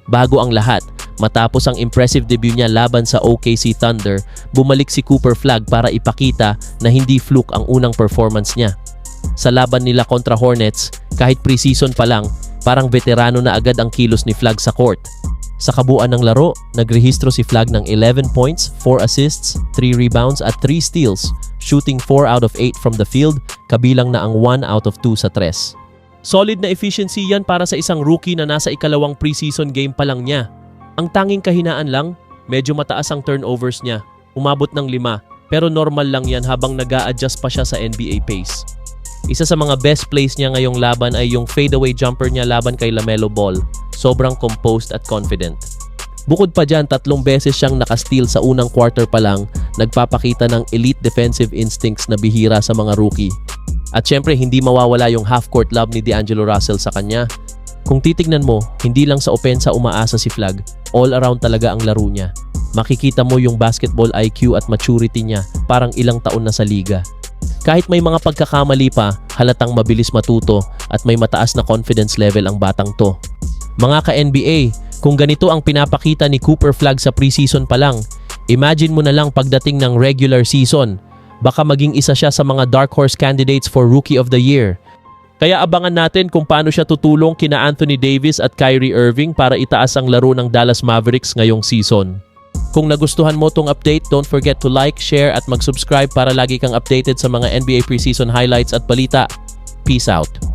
Bago ang lahat, matapos ang impressive debut niya laban sa OKC Thunder, bumalik si Cooper Flagg para ipakita na hindi fluke ang unang performance niya. Sa laban nila kontra Hornets, kahit preseason pa lang, parang veterano na agad ang kilos ni Flagg sa court. Sa kabuuan ng laro, nagrehistro si Flagg ng 11 points, 4 assists, 3 rebounds at 3 steals, shooting 4 out of 8 from the field, kabilang na ang 1 out of 2 sa 3. Solid na efficiency yan para sa isang rookie na nasa ikalawang preseason game pa lang niya. Ang tanging kahinaan lang, medyo mataas ang turnovers niya, umabot ng 5, pero normal lang yan habang nag-a-adjust pa siya sa NBA pace. Isa sa mga best plays niya ngayong laban ay yung fadeaway jumper niya laban kay LaMelo Ball. Sobrang composed at confident. Bukod pa dyan, 3 beses siyang nakasteal sa unang quarter pa lang, nagpapakita ng elite defensive instincts na bihira sa mga rookie. At syempre, hindi mawawala yung half-court love ni D'Angelo Russell sa kanya. Kung titignan mo, hindi lang sa opensa umaasa si Flagg, all around talaga ang laro niya. Makikita mo yung basketball IQ at maturity niya, parang ilang taon na sa liga. Kahit may mga pagkakamali pa, halatang mabilis matuto at may mataas na confidence level ang batang to. Mga ka-NBA, kung ganito ang pinapakita ni Cooper Flagg sa preseason pa lang, imagine mo na lang pagdating ng regular season. Baka maging isa siya sa mga dark horse candidates for Rookie of the Year. Kaya abangan natin kung paano siya tutulong kina Anthony Davis at Kyrie Irving para itaas ang laro ng Dallas Mavericks ngayong season. Kung nagustuhan mo tong update, don't forget to like, share at mag-subscribe para lagi kang updated sa mga NBA preseason highlights at balita. Peace out!